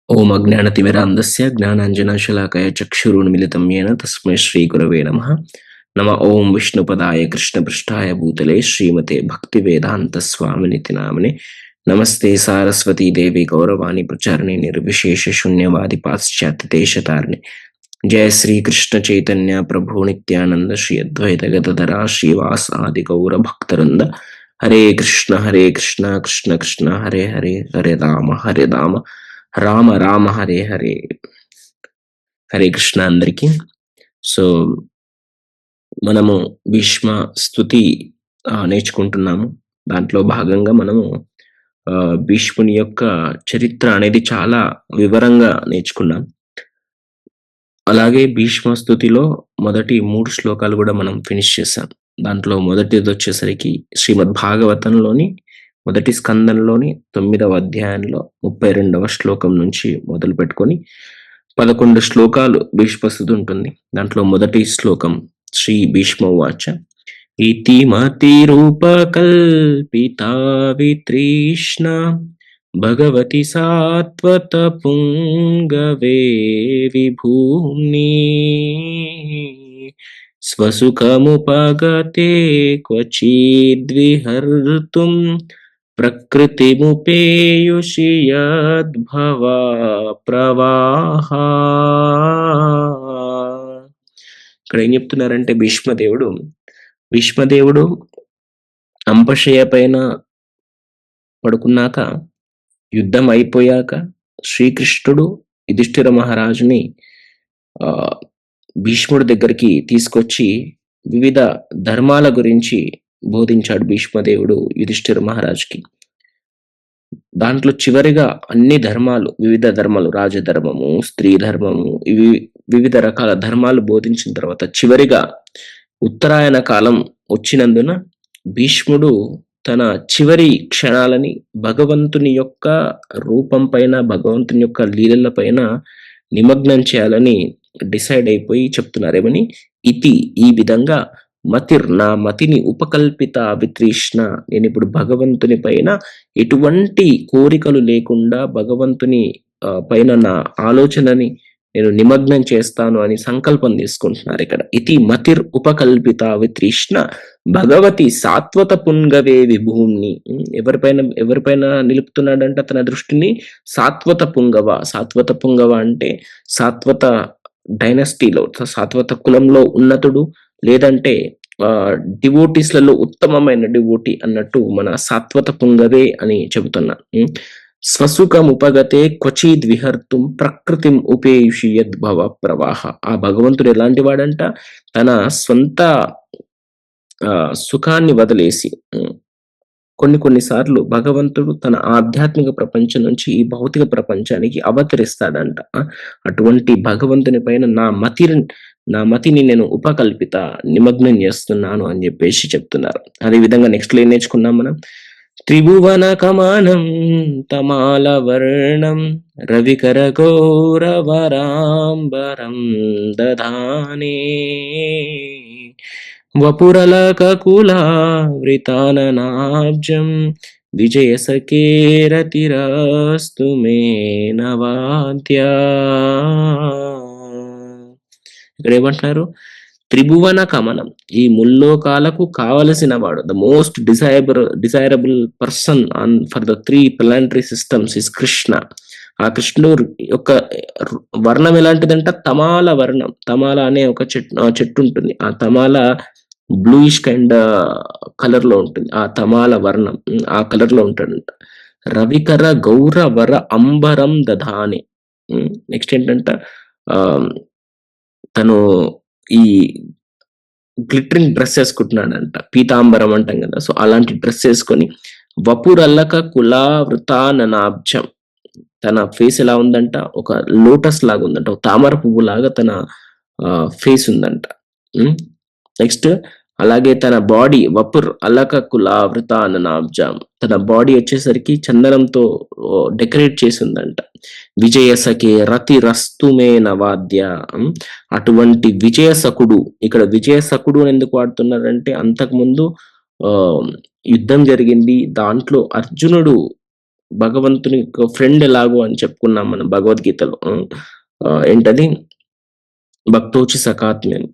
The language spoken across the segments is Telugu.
ఓం అజ్ఞానతిమిరాంధస్య జ్ఞానాంజనశలాకయ చక్షురున్మిలితం येन తస్మై శ్రీగురవే నమః. నమ ఓం విష్ణుపదాయ కృష్ణపృష్ఠాయ భూతలే శ్రీమతే భక్తివేదాంత స్వామినితి నామినే. నమస్తే సారస్వతీ దేవి గౌరవాణి ప్రచారిణి నిర్విశేష శూన్యవాది పాశ్చాత్య దేశతారిణి. జయ శ్రీ కృష్ణ చైతన్య ప్రభు నిత్యానంద శ్రీ అద్వైత గదధరా శ్రీవాస్ ఆది గౌర భక్తవృంద. హరే కృష్ణ కృష్ణ కృష్ణ హరే హరే, హరే రామ రామ రామ హరే హరే. హరే కృష్ణ అందరికి. సో మనము భీష్మ స్తుతి నేర్చుకుంటున్నాము. దాంట్లో భాగంగా మనము భీష్ముని యొక్క చరిత్ర అనేది చాలా వివరంగా నేర్చుకున్నాం. అలాగే భీష్మ స్తుతిలో మొదటి 3 శ్లోకాలు కూడా మనం ఫినిష్ చేసాం. దాంట్లో మొదటిది వచ్చేసరికి శ్రీమద్ భాగవతంలోని మొదటి స్కందంలోని 9వ అధ్యాయంలో 32వ శ్లోకం నుంచి మొదలు పెట్టుకొని 11 శ్లోకాలు భీష్మస్తుతి ఉంటుంది. దాంట్లో మొదటి శ్లోకం శ్రీ భీష్మ ఉవాచ ఇతి మతి రూపకల్పితా వితృష్ణ భగవతి సాత్వత పుంగవే విభూమ్ని స్వసుఖముపగతే క్వచిద్విహర్తుం ప్రకృతిముపేయుషి యద్భవా ప్రవాహ. ఇక్కడ ఏం చెప్తున్నారంటే భీష్మదేవుడు అంపశయ పైన పడుకున్నాక, యుద్ధం అయిపోయాక శ్రీకృష్ణుడు యుధిష్ఠిర మహారాజుని భీష్ముడి దగ్గరికి తీసుకొచ్చి వివిధ ధర్మాల గురించి బోధించాడు భీష్మదేవుడు యుధిష్ఠిర మహారాజుకి. దాంట్లో చివరిగా అన్ని ధర్మాలు, వివిధ ధర్మాలు, రాజధర్మము, స్త్రీ ధర్మము, ఇవి వివిధ రకాల ధర్మాలు బోధించిన తర్వాత చివరిగా ఉత్తరాయణ కాలం వచ్చినందున భీష్ముడు తన చివరి క్షణాలని భగవంతుని యొక్క రూపం పైన, భగవంతుని యొక్క లీలల పైన నిమగ్నం చేయాలని డిసైడ్ అయిపోయి చెప్తున్నారేమని, ఇతి ఈ విధంగా నా మతిని ఉపకల్పిత వితృష్ణ, నేను ఇప్పుడు భగవంతుని పైన ఎటువంటి కోరికలు లేకుండా భగవంతుని పైన నా ఆలోచనని నేను నిమగ్నం చేస్తాను అని సంకల్పం తీసుకుంటున్నారు ఇక్కడ. ఇతి మతిర్ ఉపకల్పిత వితృష్ణ భగవతి సాత్వత పుంగవే విభూమ్ని. ఎవరిపైన నిలుపుతున్నాడంటే తన దృష్టిని సాత్వత పుంగవ అంటే సాత్వత డైనస్టీలో, సాత్వత కులంలో ఉన్నతుడు, లేదంటే డివోటీస్లలో ఉత్తమమైన డివోటీ అన్నట్టు మన సాత్వత పుంగవే అని చెబుతున్నా. స్వసుఖముపగతే క్వచిద్ విహర్తుం ప్రకృతిం ఉపేయుషి యద్భవ ప్రవాహ. ఆ భగవంతుడు ఎలాంటి వాడంట, తన స్వంత సుఖాన్ని వదిలేసి కొన్నిసార్లు భగవంతుడు తన ఆధ్యాత్మిక ప్రపంచం నుంచి ఈ భౌతిక ప్రపంచానికి అవతరిస్తాడంట. అటువంటి భగవంతుని పైన నా మతిని నేను ఉపకల్పిత నిమగ్నం చేస్తున్నాను అని చెప్పేసి చెప్తున్నారు. అదే విధంగా నెక్స్ట్ లో ఏం నేర్చుకున్నాం మనం, త్రిభువన కమానం తమాల వర్ణం రవికర గౌరవరాంబరం దధానే వపురలకకులావృతాననాబ్జం విజయ సకేరతిరస్తు మే నవాద్య. ఇక్కడ ఏమంటున్నారు, త్రిభువన కమనం, ఈ ముల్లోకాలకు కావలసిన వాడు, the most desirable person for the 3 planetary systems is Krishna. ఆ కృష్ణుడు యొక్క వర్ణం ఎలాంటిదంట, తమాల వర్ణం. తమాల అనే ఒక చెట్టు ఉంటుంది. ఆ తమాల బ్లూయిష్ కైండ్ కలర్ లో ఉంటుంది. ఆ తమాల వర్ణం ఆ కలర్ లో ఉంటాడంట. రవికర గౌరవర అంబరం దధానే. నెక్స్ట్ ఏంటంట, తను ఈ గ్లిటరింగ్ డ్రెస్ వేసుకుంటున్నాడంట, పీతాంబరం అంటాం కదా. సో అలాంటి డ్రెస్ వేసుకొని వపురల్లక కులావృతాననాబ్జం, తన ఫేస్ ఎలా ఉందంట, ఒక లోటస్ లాగా ఉందంట, ఒక తామర పువ్వు లాగా తన ఫేస్ ఉందంట. నెక్స్ట్ అలాగే తన బాడీ వపుర్ అలక కులావృతాననాబ్జం, తన బాడీ వచ్చేసరికి చందనంతో డెకరేట్ చేసి ఉందంట. విజయసకే రతి రస్తుమే నవాద్య, అటువంటి విజయసకుడు. ఇక్కడ విజయసకుడు అని ఎందుకు వాడుతున్నారంటే, అంతకుముందు యుద్ధం జరిగింది, దాంట్లో అర్జునుడు భగవంతుని ఫ్రెండ్ ఎలాగో అని చెప్పుకున్నాం మనం భగవద్గీతలో. ఏంటది? భక్తోచి సఖాత్మ్యం.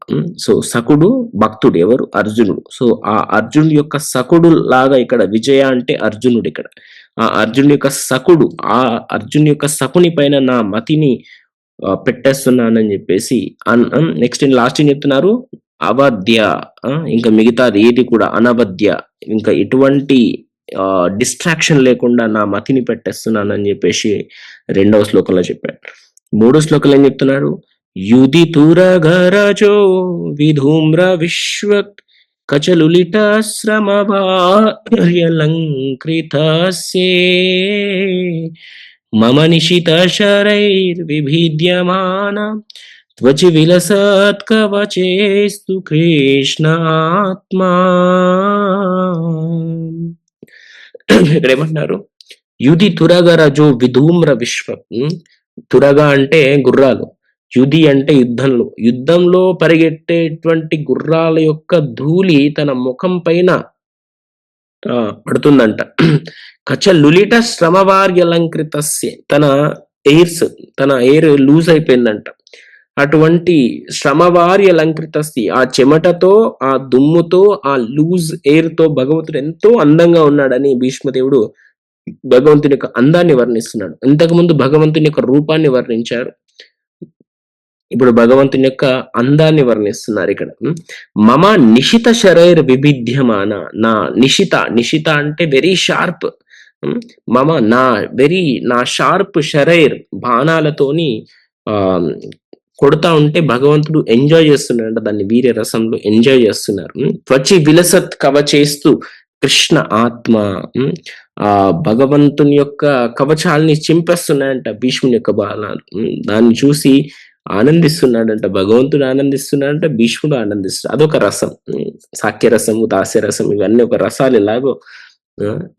సో సఖుడు భక్తుడు ఎవరు? అర్జునుడు. సో ఆ అర్జునుడి యొక్క సఖుడు లాగా ఇక్కడ విజయ అంటే అర్జునుడు ఇక్కడ. ఆ అర్జునుడి యొక్క సఖుడు, ఆ అర్జునుడి యొక్క సఖుని పైన నా మతిని పెట్టేస్తున్నానని చెప్పేసి నెక్స్ట్ లాస్ట్ ఏం చెప్తున్నారు? అవధ్య. ఇంకా మిగతాది ఏది కూడా అనవద్య, ఇంకా ఎటువంటి డిస్ట్రాక్షన్ లేకుండా నా మతిని పెట్టేస్తున్నానని చెప్పేసి 2వ శ్లోకంలో చెప్పాడు. 3వ శ్లోకంలో ఏం చెప్తున్నారు? యుధి తురగరజో విధూమ్ర విశ్వ కచలులిట శ్రమవార్యలంకృతస్యే మమ నిశిత శరైర్విభిద్యమాన త్వచి విలసత్కవచేస్తు కృష్ణాత్మా. ఇక్కడ ఏమంటున్నారు? యుధి తురగరజో విధూమ్ర విశ్వ. తురగ అంటే గుర్రాలు, యుధి అంటే యుద్ధంలో పరిగెట్టేటువంటి గుర్రాల యొక్క ధూళి తన ముఖం పైన పడుతుందంట. కచలులిట శ్రమవార్యలంకృతస్య, తన ఎయిర్ లూజ్ అయిపోయిందంట. అటువంటి శ్రమవార్యలంకృతస్య, ఆ చెమటతో, ఆ దుమ్ముతో, ఆ లూజ్ ఎయిర్ తో భగవంతుడు ఎంతో అందంగా ఉన్నాడని భీష్మదేవుడు భగవంతుని యొక్క అందాన్ని వర్ణిస్తున్నాడు. ఇంతకుముందు భగవంతుని యొక్క రూపాన్ని వర్ణించారు, ఇప్పుడు భగవంతుని యొక్క అందాన్ని వర్ణిస్తున్నారు ఇక్కడ. మమ నిశిత శరైర్ విభిద్యమాన, నా నిశిత అంటే వెరీ షార్ప్. మమ నా షార్ప్ శరైర్, బాణాలతోని కొడతా ఉంటే భగవంతుడు ఎంజాయ్ చేస్తున్నాడు, దాన్ని వీర్య రసంలో ఎంజాయ్ చేస్తున్నారు. త్వచి విలసత్ కవచేస్తూ కృష్ణ ఆత్మ, ఆ భగవంతుని యొక్క కవచాలని చింపేస్తున్నాయంట భీష్ముని యొక్క బాణాలు. దాన్ని చూసి ఆనందిస్తున్నాడంట భగవంతుడు, ఆనందిస్తున్నాడంట భీష్ముడు ఆనందిస్తున్నాడు. అదొక రసం, సాఖ్యరసము, దాస్యరసం, ఇవన్నీ ఒక రసాలు. ఎలాగో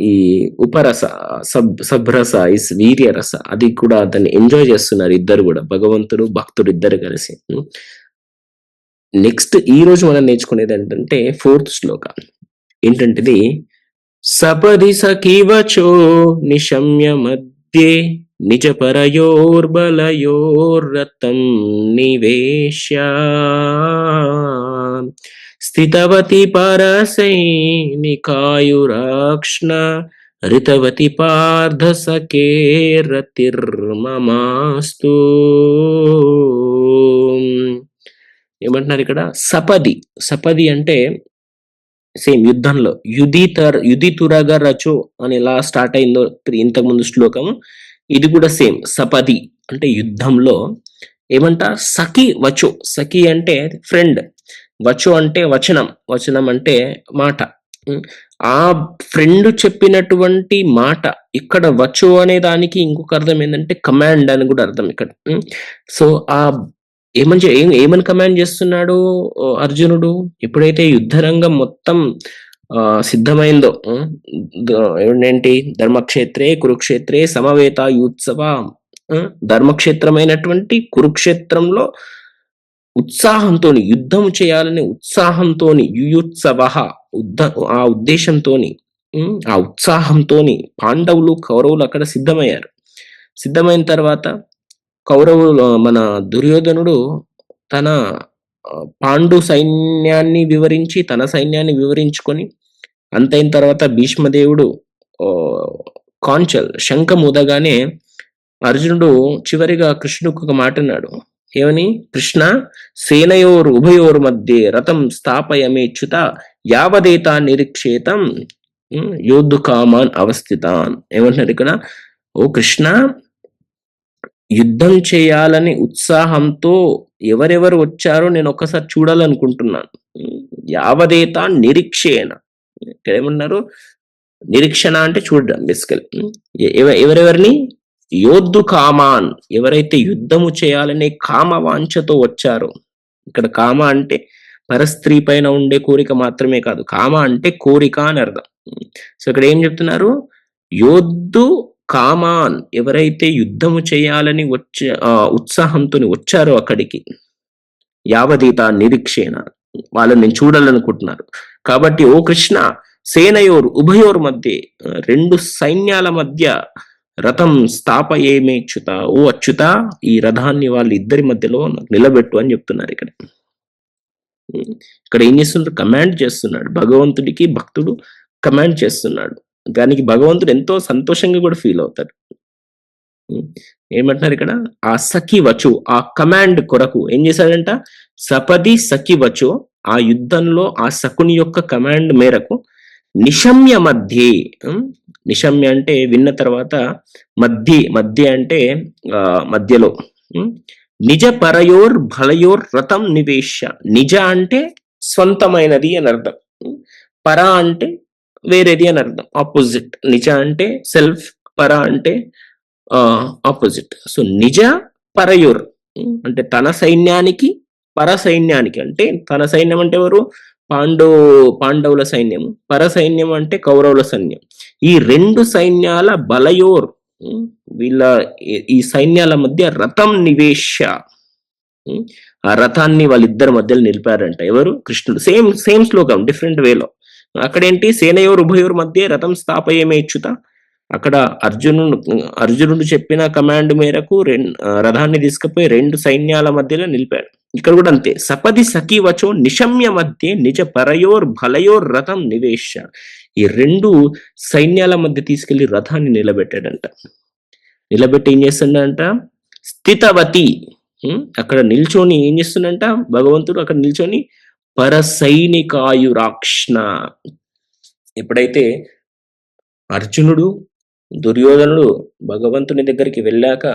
ఈ ఉపరస, సభ్రస ఇస్ వీర్య రస, అది కూడా దాన్ని ఎంజాయ్ చేస్తున్నారు ఇద్దరు కూడా, భగవంతుడు భక్తుడు ఇద్దరు కలిసి. నెక్స్ట్ ఈ రోజు మనం నేర్చుకునేది ఏంటంటే 4th శ్లోక. ఏంటంటేది? సపది సఖీవచో నిశమ్య మధ్యే నిజ పరయోర్బలయోర్రతం నివేశ్య స్థితవతి పరసైనికాయురాక్ష్ణ రితవతి పార్థ సఖేరతిర్మమాస్తు. ఏమంటున్నారు ఇక్కడ? సపది అంటే సేమ్ యుద్ధంలో యుధి తురగ రచో అని ఎలా స్టార్ట్ అయిందో ఇంతకు ముందు శ్లోకము, ఇది కూడా సేమ్. సపది అంటే యుద్ధంలో. ఏమంట? సఖి వచో, సఖి అంటే ఫ్రెండ్, వచో అంటే వచనం అంటే మాట. ఆ ఫ్రెండ్ చెప్పినటువంటి మాట. ఇక్కడ వచో అనే దానికి ఇంకొక అర్థం ఏంటంటే కమాండ్ అని కూడా అర్థం ఇక్కడ. సో ఆ ఏమని కమాండ్ చేస్తున్నాడు అర్జునుడు? ఎప్పుడైతే యుద్ధరంగం మొత్తం సిద్ధమైందో, ఏంటి? ధర్మక్షేత్రే కురుక్షేత్రే సమవేత యుత్సవ, ధర్మక్షేత్రమైనటువంటి కురుక్షేత్రంలో ఉత్సాహంతో, యుద్ధం చేయాలని ఉత్సాహంతో, యుయుత్సవ ఆ ఉద్దేశంతోని, ఆ ఉత్సాహంతోని పాండవులు కౌరవులు అక్కడ సిద్ధమయ్యారు. సిద్ధమైన తర్వాత కౌరవులు, మన దుర్యోధనుడు తన పాండు సైన్యాన్ని వివరించి, తన సైన్యాన్ని వివరించుకొని అంతైన తర్వాత భీష్మదేవుడు శంఖం ఊదగానే అర్జునుడు చివరిగా కృష్ణుకు ఒక మాట అన్నాడు. ఏమని? కృష్ణ సేనయోర్ ఉభయోర్ మధ్య రథం స్థాపయమేచ్యుత యావదేతా నిరీక్షేతం యోద్ధు కామాన్ అవస్థితాన్. ఏమంటున్నారు ఇక్కడ? ఓ కృష్ణ, యుద్ధం చేయాలని ఉత్సాహంతో ఎవరెవరు వచ్చారో నేను ఒక్కసారి చూడాలనుకుంటున్నాను. యావదేతా నిరీక్షేణ. ఇక్కడ ఏమన్నారు? నిరీక్షణ అంటే చూడడం బేసికల్. ఎవరెవరిని? యోద్ధు కామాన్, ఎవరైతే యుద్ధము చేయాలనే కామ వాంఛతో వచ్చారో. ఇక్కడ కామ అంటే పరస్త్రీ పైన ఉండే కోరిక మాత్రమే కాదు, కామ అంటే కోరిక అని అర్థం. సో ఇక్కడ ఏం చెప్తున్నారు? యోద్ధు కామాన్, ఎవరైతే యుద్ధము చేయాలని ఉత్సాహంతో వచ్చారో అక్కడికి, యావదీత నిరీక్షేణ, వాళ్ళని నేను చూడాలనుకుంటున్నారు. కాబట్టి ఓ కృష్ణ, సేనయోర్ ఉభయోర్ మధ్య, రెండు సైన్యాల మధ్య రథం స్థాపయేమేచ్యుత, ఓ అచ్యుత ఈ రథాన్ని వాళ్ళిద్దరి మధ్యలో నాకు నిలబెట్టు అని చెప్తున్నారు ఇక్కడ. ఇక్కడ ఏం చేస్తున్నారు? కమాండ్ చేస్తున్నాడు. భగవంతుడికి భక్తుడు కమాండ్ చేస్తున్నాడు. దానికి భగవంతుడు ఎంతో సంతోషంగా కూడా ఫీల్ అవుతాడు. ఏమంటున్నారు ఇక్కడ? ఆ సఖి వచ్చు, ఆ కమాండ్ కొరకు ఏం చేశాడంట? సపది సఖి వచ్చు, ఆ యుద్ధంలో ఆ సకుని యొక్క కమాండ్ మేరకు నిశమ్య మధ్యే, నిశమ్య అంటే విన్న తర్వాత, మధ్య అంటే మధ్యలో, నిజ పరయోర్ భలయోర్ రథం నివేశ్య. నిజ అంటే స్వంతమైనది అని అర్థం, పర అంటే వేరేది అని అర్థం, ఆపోజిట్. నిజ అంటే సెల్ఫ్, పర అంటే ఆపోజిట్. సో నిజ పరయోర్ అంటే తన సైన్యానికి, పర సైన్యానికి అంటే తన సైన్యం అంటే ఎవరు? పాండవుల సైన్యం. పర సైన్యం అంటే కౌరవుల సైన్యం. ఈ రెండు సైన్యాల బలయోర్, వీళ్ళ ఈ సైన్యాల మధ్య రథం నివేశ, ఆ రథాన్ని వాళ్ళిద్దరి మధ్యలో నిలిపారంట. ఎవరు? కృష్ణుడు. సేమ్ శ్లోకం, డిఫరెంట్ వేలో. అక్కడేంటి? సేనయోర్ ఉభయోర్ మధ్య రథం స్థాపయేమేచ్యుత. అక్కడ అర్జునుడు చెప్పిన కమాండ్ మేరకు రథాన్ని తీసుకుపోయి రెండు సైన్యాల మధ్యలో నిలిపాడు. ఇక్కడ కూడా అంతే. సపది సఖి వచో నిశమ్య మధ్య నిజ పరయోర్ భలయోర్ రథం నివేశ. ఈ రెండు సైన్యాల మధ్య తీసుకెళ్లి రథాన్ని నిలబెట్టాడంట. నిలబెట్టి ఏం చేస్తుండంట? స్థితవతి, అక్కడ నిల్చొని ఏం చేస్తుండంట భగవంతుడు? అక్కడ నిల్చొని పరసైనికాయురాక్ష్ణ. ఎప్పుడైతే అర్జునుడు, దుర్యోధనుడు భగవంతుని దగ్గరికి వెళ్ళాక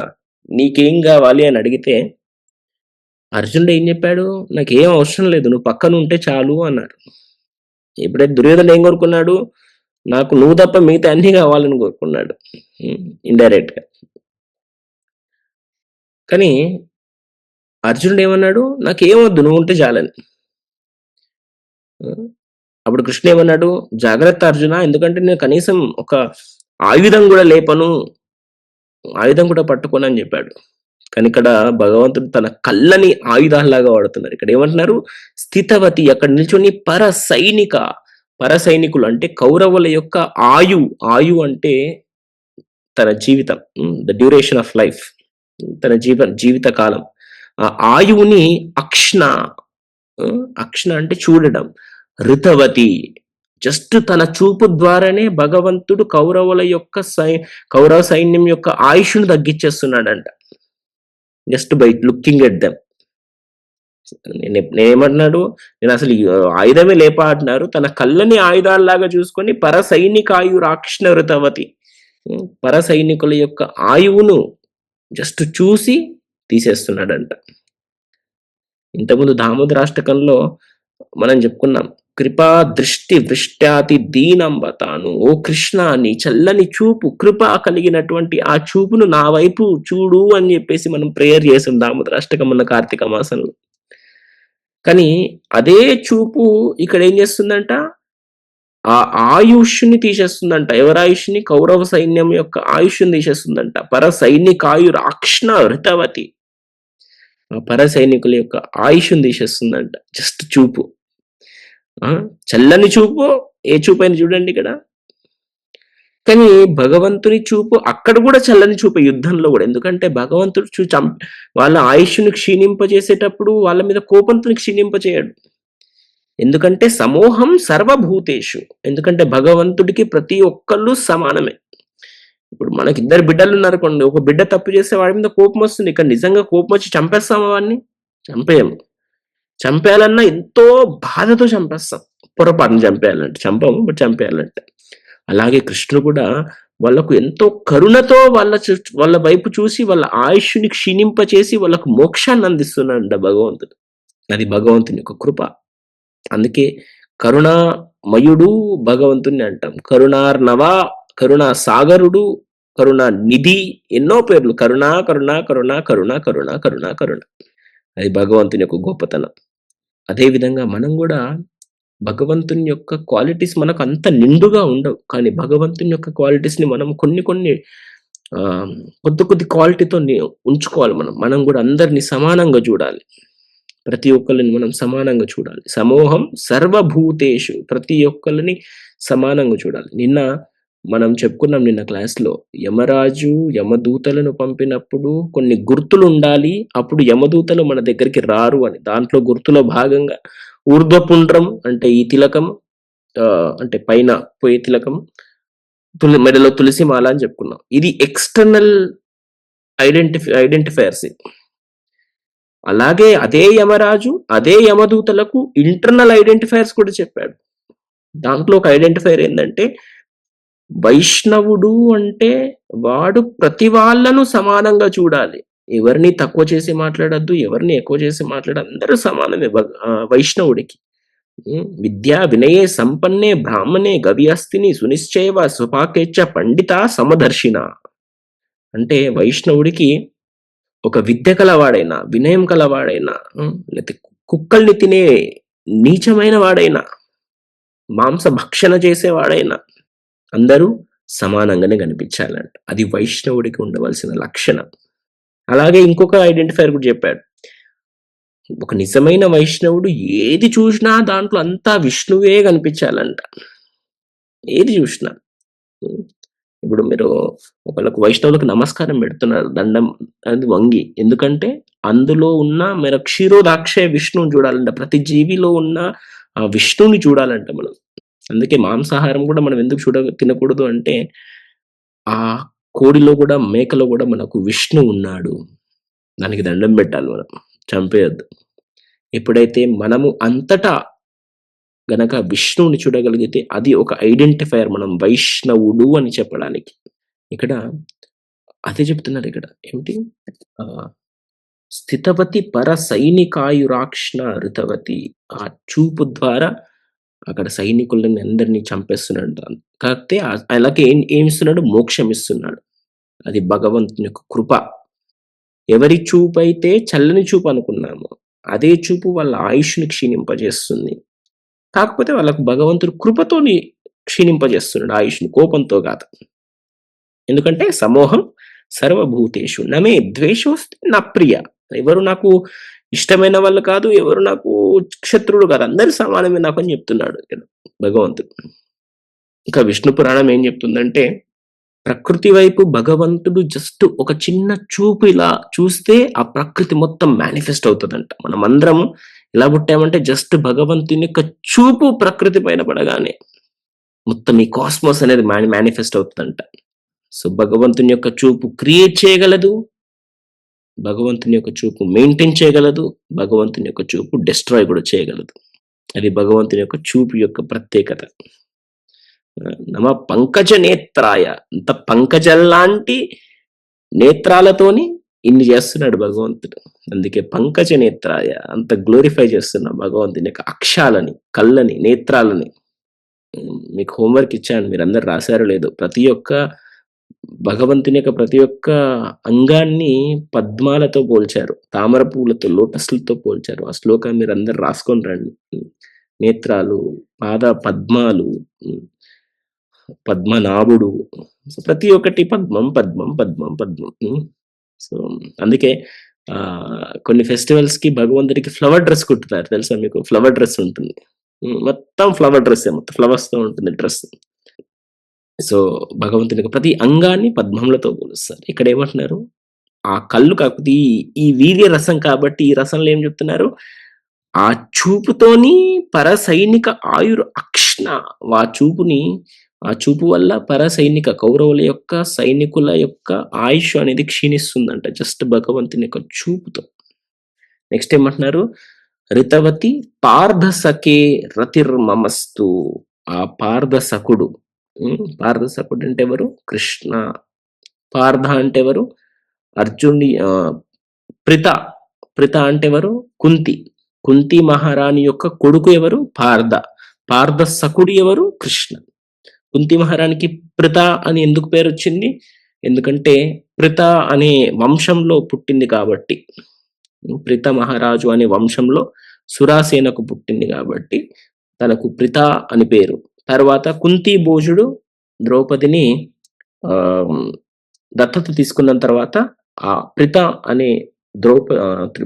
నీకేం కావాలి అని అడిగితే అర్జునుడు ఏం చెప్పాడు? నాకేం అవసరం లేదు, నువ్వు పక్కన ఉంటే చాలు అన్నాడు. ఎప్పుడైతే దుర్యోధనుడు ఏం కోరుకున్నాడు? నాకు నువ్వు తప్ప మిగతా అన్ని కావాలని కోరుకున్నాడు, ఇండైరెక్ట్ గా. కానీ అర్జునుడు ఏమన్నాడు? నాకేమొద్దు, నువ్వు ఉంటే చాలని. అప్పుడు కృష్ణ ఏమన్నాడు? జాగ్రత్త అర్జున, ఎందుకంటే నేను కనీసం ఒక ఆయుధం కూడా లేపను, ఆయుధం కూడా పట్టుకోను అని చెప్పాడు. కానీ ఇక్కడ భగవంతుడు తన కళ్ళని ఆయుధాల్లాగా వాడుతున్నారు. ఇక్కడ ఏమంటున్నారు? స్థితవతి, అక్కడ నిల్చొని పరసైనికులు అంటే కౌరవుల యొక్క ఆయు అంటే తన జీవితం, ద డ్యూరేషన్ ఆఫ్ లైఫ్, తన జీవిత కాలం. ఆ ఆయువుని అక్ష్ణ అంటే చూడడం. ఋతవతి, జస్ట్ తన చూపు ద్వారానే భగవంతుడు కౌరవ సైన్యం యొక్క ఆయుష్ను తగ్గించేస్తున్నాడంట, just by looking at them. నేనేమంటున్నాడు? నేను అసలు ఆయుధమే లేప అంటున్నారు. తన కళ్ళని ఆయుధాల్లాగా చూసుకొని పరసైనికాయురాక్షణ ఋతవతి, పరసైనికుల యొక్క ఆయువును జస్ట్ చూసి తీసేస్తున్నాడంట. ఇంతకుముందు దామోదరాష్టకంలో మనం చెప్పుకున్నాం, కృపా దృష్టి వృష్ట్యాతి దీనంబతాను. ఓ కృష్ణ, నీ చల్లని చూపు, కృప కలిగినటువంటి ఆ చూపును నా వైపు చూడు అని చెప్పేసి మనం ప్రేయర్ చేసాం దామోదరాష్టకం అన్న కార్తీక మాసంలో. కానీ అదే చూపు ఇక్కడ ఏం చేస్తుందంట? ఆ ఆయుష్ని తీసేస్తుందంట. ఎవరి ఆయుష్ని? కౌరవ సైన్యం యొక్క ఆయుష్ని తీసేస్తుందంట. పర సైనికాయురాక్షణ ఋతవతి, ఆ పర సైనికుల యొక్క ఆయుష్ని తీసేస్తుందంట జస్ట్ చూపు. చల్లని చూపు, ఏ చూపు అయినా చూడండి ఇక్కడ. కానీ భగవంతుని చూపు అక్కడ కూడా చల్లని చూపు, యుద్ధంలో కూడా. ఎందుకంటే భగవంతుడు వాళ్ళ ఆయుష్ని క్షీణింపజేసేటప్పుడు వాళ్ళ మీద కోపంతో క్షీణింపజేయడు. ఎందుకంటే సమూహం సర్వభూతేషు, ఎందుకంటే భగవంతుడికి ప్రతి ఒక్కళ్ళు సమానమే. ఇప్పుడు మనకి ఇద్దరు బిడ్డలు ఉన్నారనుకోండి, ఒక బిడ్డ తప్పు చేస్తే వాడి మీద కోపం వస్తుంది. ఇక్కడ నిజంగా కోపం వచ్చి చంపేస్తామా వాడిని? చంపేయము. చంపేయాలన్నా ఎంతో బాధతో చంపేస్తాం. పొరపాటును చంపేయాలంటే చంపము, బట్ చంపేయాలంటే. అలాగే కృష్ణుడు కూడా వాళ్ళకు ఎంతో కరుణతో వాళ్ళ వైపు చూసి వాళ్ళ ఆయుష్ని క్షీణింపచేసి వాళ్ళకు మోక్షాన్ని అందిస్తున్నాడు భగవంతుడు. అది భగవంతుని యొక్క కృప. అందుకే కరుణామయుడు భగవంతుని అంటాం. కరుణార్ణవ, కరుణా సాగరుడు, కరుణ నిధి, ఎన్నో పేర్లు. కరుణ కరుణ కరుణ కరుణ కరుణ కరుణ కరుణ, అది భగవంతుని యొక్క గొప్పతనం. అదేవిధంగా మనం కూడా భగవంతుని యొక్క క్వాలిటీస్ మనకు అంత నిండుగా ఉండవు, కానీ భగవంతుని యొక్క క్వాలిటీస్ని మనం కొన్ని కొద్ది క్వాలిటీతో ఉంచుకోవాలి. మనం కూడా అందరినీ సమానంగా చూడాలి, ప్రతి ఒక్కరిని మనం సమానంగా చూడాలి. సమూహం సర్వభూతేషు, ప్రతి ఒక్కరిని సమానంగా చూడాలి. నిన్న మనం చెప్పుకున్నాం నిన్న క్లాస్‌లో. యమరాజు యమదూతలను పంపినప్పుడు కొన్ని గుర్తులుండాలి. అప్పుడు యమదూతలు మన దగ్గరికి రారు అని. దాంట్లో గుర్తులో భాగంగా ఊర్ధ్వపుండ్రం అంటే ఈ తిలకం, అంటే పైన పోయే తిలకం, మెడలో తులసి మాల అని చెప్పుకున్నాం. ఇది ఎక్స్‌టర్నల్ ఐడెంటిఫైయర్స్. అలాగే అదే యమరాజు, అదే యమదూతలకు ఇంటర్నల్ ఐడెంటిఫైయర్స్ కూడా చెప్పాడు. దాంట్లో ఒక ఐడెంటిఫైయర్ ఏందంటే, వైష్ణవుడు అంటే వాడు ప్రతి వాళ్ళను సమానంగా చూడాలి. ఎవరిని తక్కువ చేసి మాట్లాడొద్దు. ఎవరిని ఎక్కువ చేసి అందరూ సమానమే వైష్ణవుడికి. విద్యా వినయే సంపన్నే బ్రాహ్మణే గవిహస్తిని సునిశ్చయవ స్వపాకేచ్చ పండిత సమదర్శిన. అంటే వైష్ణవుడికి ఒక విద్య కలవాడైనా, వినయం కలవాడైనా, లేతే కుక్కల్ని తినే నీచమైన వాడైనా, మాంస భక్షణ చేసేవాడైనా అందరూ సమానంగానే కనిపించాలంట. అది వైష్ణవుడికి ఉండవలసిన లక్షణం. అలాగే ఇంకొక ఐడెంటిఫైయర్ కూడా చెప్పాడు. ఒక నిజమైన వైష్ణవుడు ఏది చూసినా దాంట్లో అంతా విష్ణువే కనిపించాలంట. ఏది చూసినా. ఇప్పుడు మీరు ఒకళ్ళకు వైష్ణవులకు నమస్కారం పెడుతున్నారు దండం అది వంగి. ఎందుకంటే అందులో ఉన్న మీరు క్షీరోదాక్షయ విష్ణువుని చూడాలంట. ప్రతి జీవిలో ఉన్న ఆ విష్ణువుని చూడాలంట మనం. అందుకే మాంసాహారం కూడా మనం ఎందుకు తినకూడదు అంటే, ఆ కోడిలో కూడా, మేకలో కూడా మనకు విష్ణువు ఉన్నాడు. దానికి దండం పెట్టాలి మనం. చంపేయొద్దు. ఎప్పుడైతే మనము అంతటా గనక విష్ణువుని చూడగలిగితే అది ఒక ఐడెంటిఫైయర్ మనం వైష్ణవుడు అని చెప్పడానికి. ఇక్కడ అదే చెప్తున్నారిక్కడ. ఏమిటి? స్థితవతి పరసైనికాయురాక్ష్ణ ఋతవతి. ఆ చూపు ద్వారా అక్కడ సైనికులని అందరిని చంపేస్తున్నాడంట. కాకపోతే ఆళ్ళకి ఏమిస్తున్నాడు? మోక్షం ఇస్తున్నాడు. అది భగవంతుని యొక్క కృప. ఎవరి చూపైతే చల్లని చూపు అనుకున్నామో, అదే చూపు వాళ్ళ ఆయుష్‌ని క్షీణింపజేస్తుంది. కాకపోతే వాళ్ళకు భగవంతుడు కృపతోని క్షీణింపజేస్తున్నాడు ఆయుష్‌ని, కోపంతో కాదు. ఎందుకంటే సమోహం సర్వభూతేషు నమే ద్వేషోస్తి నా ప్రియ. ఎవరు నాకు ఇష్టమైన వాళ్ళు కాదు, ఎవరు నాకు శత్రువులు కాదు. అందరూ సమానమే నాకు అని చెప్తున్నాడు ఇక్కడ భగవంతుడు. ఇంకా విష్ణు పురాణం ఏం చెప్తుందంటే, ప్రకృతి వైపు భగవంతుడు జస్ట్ ఒక చిన్న చూపు ఇలా చూస్తే ఆ ప్రకృతి మొత్తం మేనిఫెస్ట్ అవుతదంట. మనమందరం ఎలా పుట్టామంటే జస్ట్ భగవంతుని యొక్క చూపు ప్రకృతి పైన పడగానే మొత్తం ఈ కాస్మోస్ అనేది మేనిఫెస్ట్ అవుతదంట. సో, భగవంతుని యొక్క చూపు క్రియేట్ చేయగలదు. భగవంతుని యొక్క చూపు మెయింటైన్ చేయగలదు. భగవంతుని యొక్క చూపు డిస్ట్రాయ్ కూడా చేయగలదు. అది భగవంతుని యొక్క చూపు యొక్క ప్రత్యేకత. నమ పంకజ నేత్రాయ. అంత పంకజల్లాంటి నేత్రాలతోని ఇన్ని చేస్తున్నాడు భగవంతుడు. అందుకే పంకజ నేత్రాయ. అంత గ్లోరిఫై చేస్తున్నా భగవంతుని యొక్క అక్షాలని, కళ్ళని, నేత్రాలని. మీకు హోంవర్క్ ఇచ్చాను. మీరందరూ రాసారో లేదో. భగవంతుని యొక్క ప్రతి ఒక్క అంగాన్ని పద్మాలతో పోల్చారు. తామర పువ్వులతో, లోటస్‌లతో పోల్చారు. ఆ శ్లోకాన్ని మీరందరూ రాసుకొని రండి. నేత్రాలు, పాద పద్మాలు, పద్మనాభుడు. సో, ప్రతి ఒక్కటి పద్మం, పద్మం, పద్మం, పద్మం. సో, అందుకే కొన్ని ఫెస్టివల్స్‌కి భగవంతుడికి ఫ్లవర్ డ్రెస్ కుట్టుతారు. తెలుసా మీకు? ఫ్లవర్ డ్రెస్ ఉంటుంది. మొత్తం ఫ్లవర్ డ్రెస్సే. మొత్తం ఫ్లవర్స్‌తో ఉంటుంది డ్రెస్. సో, భగవంతునికి ప్రతి అంగాన్ని పద్మములతో పోలుస్తారు. ఇక్కడేమంటున్నారు? ఆ కళ్ళు కాకపోతే ఈ వీర్య రసం కాబట్టి ఈ రసంలో ఏం చెప్తున్నారు? ఆ చూపుతోని పరసైనిక ఆయుర్ అక్ష్ణ. ఆ చూపు వల్ల పరసైనిక కౌరవుల యొక్క సైనికుల యొక్క ఆయుష్ అనేది క్షీణిస్తుందంట. జస్ట్ భగవంతుని యొక్క చూపుతో. నెక్స్ట్ ఏమంటున్నారు? రితవతి పార్థసఖే రతిర్మమస్తు. ఆ పార్థసఖుడు. పార్థసఖుడు అంటే ఎవరు? కృష్ణ. పార్థ అంటే ఎవరు? అర్జునుడి ప్రిత. ప్రిత అంటే ఎవరు? కుంతి. కుంతి మహారాణి యొక్క కొడుకు ఎవరు? పార్థ. పార్థ సఖుడు ఎవరు? కృష్ణ. కుంతి మహారాణికి ప్రిత అని ఎందుకు పేరు వచ్చింది? ఎందుకంటే ప్రిత అనే వంశంలో పుట్టింది కాబట్టి. ప్రిత మహారాజు అనే వంశంలో సురాసేనకు పుట్టింది కాబట్టి తనకు ప్రిత అని పేరు. తర్వాత కుంతి భోజుడు ద్రౌపదిని దత్తత తీసుకున్న తర్వాత ఆ ప్రిత అనే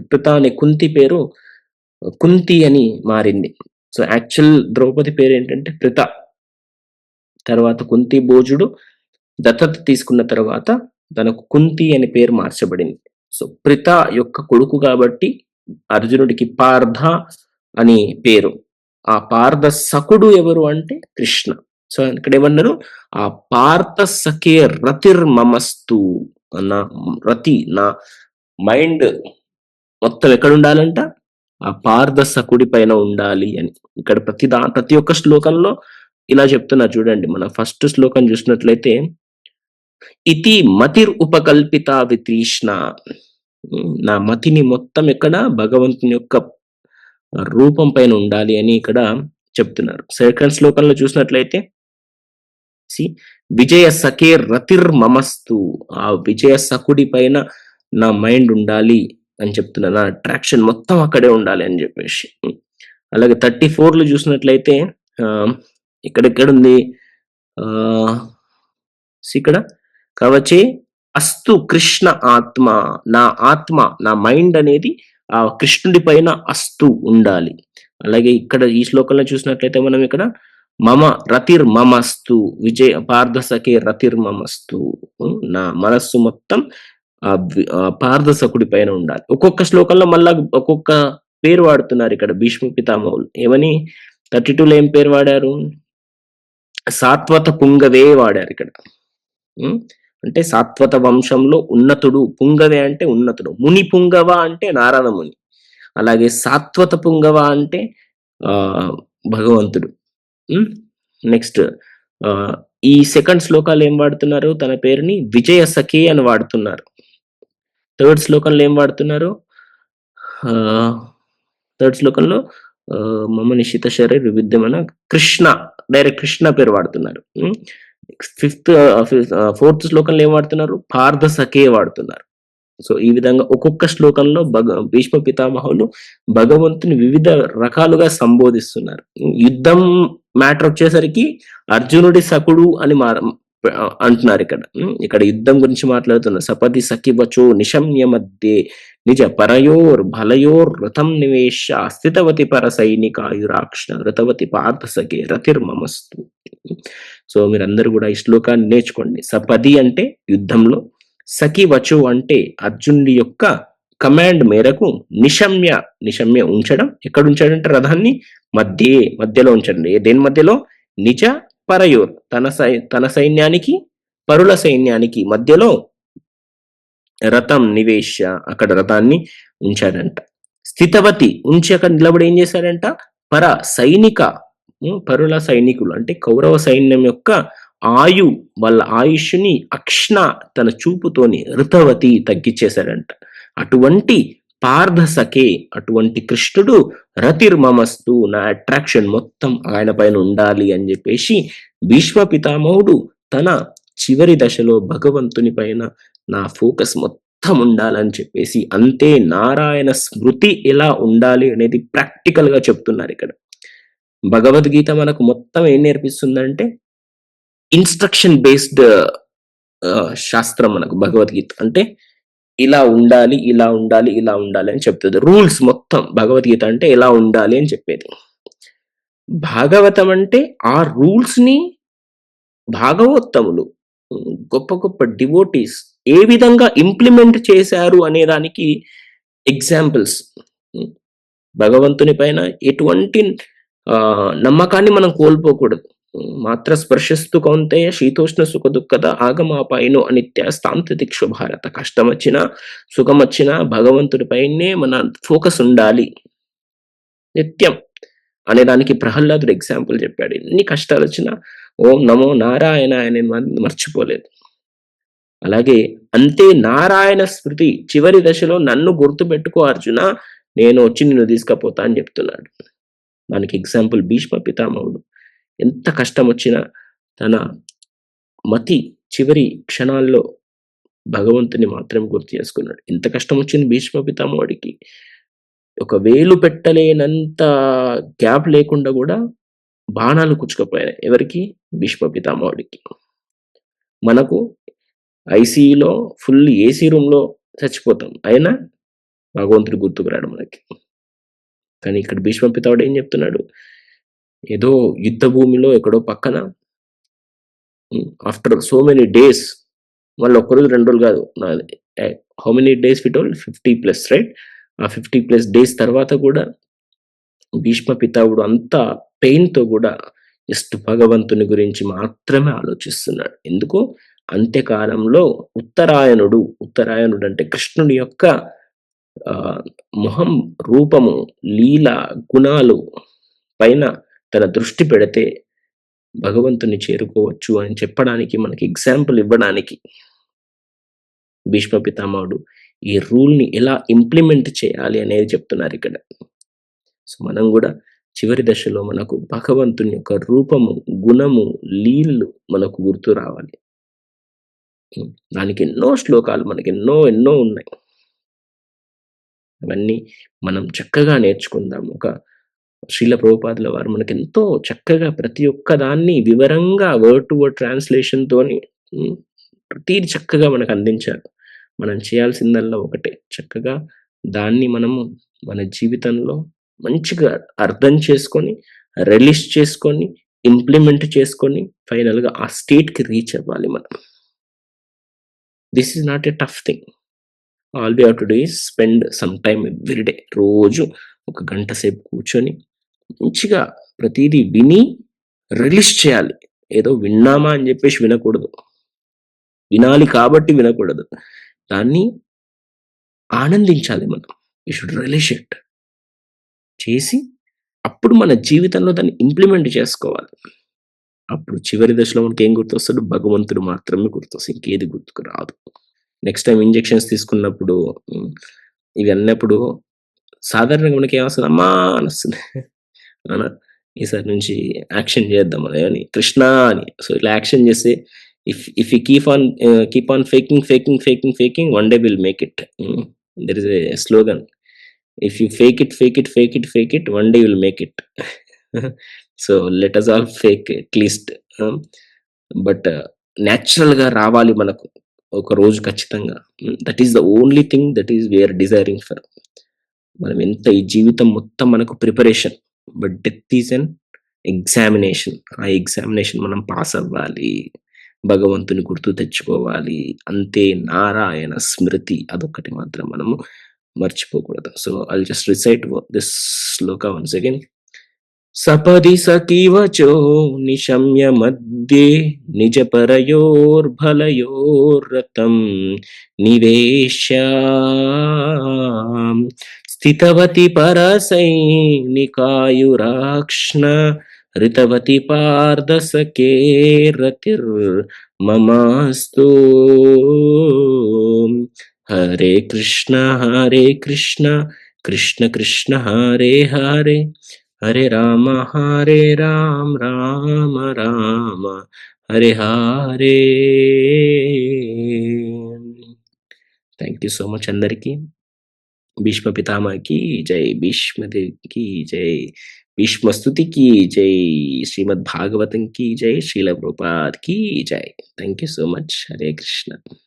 ప్రిత అనే కుంతి పేరు కుంతి అని మారింది. సో, యాక్చువల్ ద్రౌపది పేరు ఏంటంటే ప్రిత. తర్వాత కుంతి భోజుడు దత్తత తీసుకున్న తర్వాత తనకు కుంతి అని పేరు మార్చబడింది. సో ప్రిత యొక్క కొడుకు కాబట్టి అర్జునుడికి పార్థ అని పేరు. ఆ పార్థ సఖుడు ఎవరు అంటే కృష్ణ. సో ఇక్కడ ఏమన్నారు, ఆ పార్థ సఖే రతిర్మమస్తు, నా రతి, నా మైండ్ మొత్తం ఎక్కడ ఉండాలంట, ఆ పార్థ సఖుడి పైన ఉండాలి అని. ఇక్కడ ప్రతి ఒక్క శ్లోకంలో ఇలా చెప్తున్నారు చూడండి. మన ఫస్ట్ శ్లోకం చూసినట్లయితే ఇతి మతిర్ ఉపకల్పిత వితృష్ణ, నా మతిని మొత్తం ఎక్కడ భగవంతుని యొక్క రూపం పైన ఉండాలి అని ఇక్కడ చెప్తున్నారు. సెకండ్ శ్లోకంలో చూసినట్లయితే విజయ సఖే రతిర్మమస్తు, ఆ విజయ సఖుడి పైన నా మైండ్ ఉండాలి అని చెప్తున్నారు. నా అట్రాక్షన్ మొత్తం అక్కడే ఉండాలి అని చెప్పేసి. అలాగే 34 లో చూసినట్లయితే ఇక్కడెక్కడుంది, ఇక్కడ కవచే అస్తు కృష్ణ ఆత్మ, నా ఆత్మ, నా మైండ్ అనేది ఆ కృష్ణుడి పైన అస్తు ఉండాలి. అలాగే ఇక్కడ ఈ శ్లోకంలో చూసినట్లయితే మనం ఇక్కడ మమ రతిర్మమస్తు, విజయ పార్థ సఖే రతిర్మమస్తు, నా మనస్సు మొత్తం పార్థ సఖుడి పైన ఉండాలి. ఒక్కొక్క శ్లోకంలో మళ్ళా ఒక్కొక్క పేరు వాడుతున్నారు ఇక్కడ భీష్మ పితామహులు. ఏమని 32లో ఏం పేరు వాడారు, సాత్వత పుంగవే వాడారు ఇక్కడ. అంటే సాత్వత వంశంలో ఉన్నతుడు, పుంగవే అంటే ఉన్నతుడు, ముని పుంగవ అంటే నారాయణ ముని, అలాగే సాత్వత పుంగవ అంటే భగవంతుడు. నెక్స్ట్ ఈ సెకండ్ శ్లోకాలు ఏం వాడుతున్నారు, తన పేరుని విజయ సఖే అని వాడుతున్నారు. థర్డ్ శ్లోకంలో ఏం వాడుతున్నారు, థర్డ్ శ్లోకంలో మమ నిశిత శరీర వివిద్యమైన కృష్ణ, డైరెక్ట్ కృష్ణ పేరు వాడుతున్నారు. ఫోర్త్ శ్లోకంలో ఏం వాడుతున్నారు, పార్థ సఖే వాడుతున్నారు. సో ఈ విధంగా ఒక్కొక్క శ్లోకంలో భీష్మ పితామహులు భగవంతుని వివిధ రకాలుగా సంబోధిస్తున్నారు. యుద్ధం మ్యాటర్ వచ్చేసరికి అర్జునుడి సఖుడు అని అంటున్నారు ఇక్కడ. ఇక్కడ యుద్ధం గురించి మాట్లాడుతున్నారు. సపది సఖివచో నిశమ్య మధ్యే నిజ పరయోర్ భలయోర్ రథం నివేశ స్థితవతి పర సైనికాయురాక్ష రథవతి పార్థ సఖే రతిర్మమస్తు. సో మీరందరూ కూడా ఈ శ్లోకాన్ని నేర్చుకోండి. సపది అంటే యుద్ధంలో, సఖివచో అంటే అర్జునుడి యొక్క కమాండ్ మేరకు, నిశమ్య ఉంచడం, ఎక్కడ ఉంచాడంటే రథాన్ని మధ్యలో ఉంచండి. దేని మధ్యలో, నిజ పరయోర్ తన సైన్యానికి పరుల సైన్యానికి మధ్యలో రథం నివేశ, అక్కడ రథాన్ని ఉంచాడంట. స్థితవతి ఉంచి అక్కడ నిలబడి ఏం చేశాడంట, పరుల సైనికులు అంటే కౌరవ సైన్యం యొక్క వాళ్ళ ఆయుష్ని అక్ష్ణ తన చూపుతోని ఋతవతి తగ్గించేశాడంట. అటువంటి పార్థ సఖే, అటువంటి కృష్ణుడు రతిర్మమస్తు, నా అట్రాక్షన్ మొత్తం ఆయన పైన ఉండాలి అని చెప్పేసి భీష్మ పితామహుడు తన చివరి దశలో భగవంతుని పైన నా ఫోకస్ మొత్తం ఉండాలని చెప్పేసి, అంతే నారాయణ స్మృతి ఎలా ఉండాలి అనేది ప్రాక్టికల్ గా చెప్తున్నారు ఇక్కడ. భగవద్గీత మనకు మొత్తం ఏం నేర్పిస్తుందంటే ఇన్స్ట్రక్షన్ బేస్డ్ శాస్త్రం మనకు భగవద్గీత. అంటే ఇలా ఉండాలి, ఇలా ఉండాలి, ఇలా ఉండాలి అని చెప్తుంది. రూల్స్ మొత్తం భగవద్గీత అంటే ఎలా ఉండాలి అని చెప్పేది. భాగవతం అంటే ఆ రూల్స్ ని భాగవతములు, గొప్ప గొప్ప డివోటీస్ ఏ విధంగా ఇంప్లిమెంట్ చేశారు అనే దానికి ఎగ్జాంపుల్స్. భగవంతుని పైన ఎటువంటి నమ్మకాన్ని మనం కోల్పోకూడదు. మాత్ర స్పర్శస్తు కౌంతేయ శీతోష్ణ సుఖ దుఃఖద ఆగమాపాయను అనిత్య స్థాంతిక్షు భారత. కష్టం వచ్చినా సుఖం వచ్చినా భగవంతుడి పైనే మన ఫోకస్ ఉండాలి నిత్యం అనే దానికి ప్రహ్లాదుడు ఎగ్జాంపుల్ చెప్పాడు. ఎన్ని కష్టాలు వచ్చినా ఓం నమో నారాయణ అని మర్చిపోలేదు. అలాగే అంతే నారాయణ స్మృతి, చివరి దశలో నన్ను గుర్తు పెట్టుకో అర్జున, నేను వచ్చి నిన్ను తీసుకపోతా అని చెప్తున్నాడు. దానికి ఎగ్జాంపుల్ భీష్మ పితామహుడు. ఎంత కష్టం వచ్చినా తన మతి చివరి క్షణాల్లో భగవంతుని మాత్రం గుర్తు చేసుకున్నాడు. ఎంత కష్టం వచ్చింది భీష్మ పితామహుడికి, ఒక వేలు పెట్టలేనంత గ్యాప్ లేకుండా కూడా బాణాలు కుచ్చుకపోయాయి. ఎవరికి? భీష్మ పితామహుడికి. మనకు ఐసీయూలో ఫుల్ ఏసీ రూమ్ లో చచ్చిపోతాం, అయినా భగవంతుడు గుర్తుకు రాడు మనకి. కానీ ఇక్కడ భీష్మ పితామహుడు ఏం చెప్తున్నాడు, ఏదో యుద్ధ భూమిలో ఎక్కడో పక్కన ఆఫ్టర్ సో మెనీ డేస్, మళ్ళీ ఒక్కరోజు 2 రోజులు కాదు. How many days we told? 50+ right? ఆ 50+ డేస్ తర్వాత కూడా భీష్మ పితావుడు అంత పెయిన్‌తో గూడా జస్ట్ భగవంతుని గురించి మాత్రమే ఆలోచిస్తున్నాడు. ఎందుకు? అంత్యకాలంలో ఉత్తరాయణుడు అంటే కృష్ణుడి యొక్క ఆహ్, మొహం, రూపము, లీల, గుణాలు పైన తన దృష్టి పెడితే భగవంతుని చేరుకోవచ్చు అని చెప్పడానికి, మనకి ఎగ్జాంపుల్ ఇవ్వడానికి భీష్మ పితామహుడు ఈ రూల్‌ని ఎలా ఇంప్లిమెంట్ చేయాలి అనేది చెప్తున్నారిక్కడ. సో, మనం గూడా చివరి దశలో మనకు భగవంతుని యొక్క రూపము, గుణము, లీలలు మనకు గుర్తు రావాలి. దానికి ఎన్నో శ్లోకాలు మనకెన్నో ఎన్నో ఉన్నాయి. అవన్నీ మనం చక్కగా నేర్చుకుందాం. శ్రీల ప్రభుపాదుల వారు మనకెంతో చక్కగా ప్రతి ఒక్క దాన్ని వివరంగా వర్డ్ టు వర్డ్ ట్రాన్స్‌లేషన్‌తోని హ్మ్. ప్రతీది చక్కగా మనకు అందించారు. మనం చేయాల్సిందల్లా ఒకటే, చక్కగా దాన్ని మనము మన జీవితంలో మంచిగా అర్థం చేసుకొని, రిలీజ్ చేసుకొని, ఇంప్లిమెంట్ చేసుకొని, ఫైనల్‌గా ఆ స్టేట్‌కి రీచ్ అవ్వాలి మనం. This is not a tough thing. All we have to do is spend some time every day. రోజు ఒక గంట సేపు కూర్చొని మంచిగా ప్రతీదీ విని రిలీజ్ చేయాలి. ఏదో విన్నామా అని జెప్పేసి వినకూడదు. వినాలి కాబట్టి వినకూడదు. దాన్ని ఆనందించాలి మనం. We should release it. చేసి అప్పుడు మన జీవితంలో దాన్ని ఇంప్లిమెంట్ చేసుకోవాలి. అప్పుడు చివరి దశలో మనకేం గుర్తొస్తాడు? భగవంతుడు మాత్రమే గుర్తొస్తాడు. ఇంకేది గుర్తుకు రాదు. నెక్స్ట్ టైమ్ ఇంజెక్షన్స్ తీసుకున్నప్పుడు హ్మ్. ఇవి అన్నప్పుడు సాధారణంగా మనకేమొస్తది? అమ్మా! అనొస్తుంది. అవునా? ఈసారి నుంచి యాక్షన్ చేద్దాం అని కృష్ణ అని. సో, ఇట్లా యాక్షన్ చేస్తే if you keep on faking one day will make it. There is a slogan. If you fake it one day will make it. So, let us all fake at least. But నేచురల్‌గా రావాలి మనకు. ఒక రోజు ఖచ్చితంగా. That is the only thing that is we are desiring for. మనం ఎంత ఈ జీవితం మొత్తం మనకు preparation. But death is an examination. ఆ ఎగ్జామినేషన్ మనం పాస్ అవ్వాలి. భగవంతుని గుర్తు తెచ్చుకోవాలి. అంతే, నారాయణ స్మృతి అదొక్కటి మాత్రం మనము మర్చిపోకూడదు. So, I'll just recite this shloka once again. సపది సఖివచో నిశమ్య మధ్యే నిజపరయోర్భలయోర్రతం నివేశ్య స్థితవతి పరసైనికాయురాక్ష్ణ ऋतवती पार्दसके रतिर्ममास्तु Hare Krishna Krishna Krishna Hare Hare Hare Ram Ram Ram Hare Hare. Thank you so much అందరికీ. భీష్మ పితామహకి జై, భీష్మదేవికి జై, భీష్మస్తుతికి జై, శ్రీమద్ భాగవతం की जय, శ్రీల ప్రభుపాద్ की जय. Thank you so much. Hare Krishna.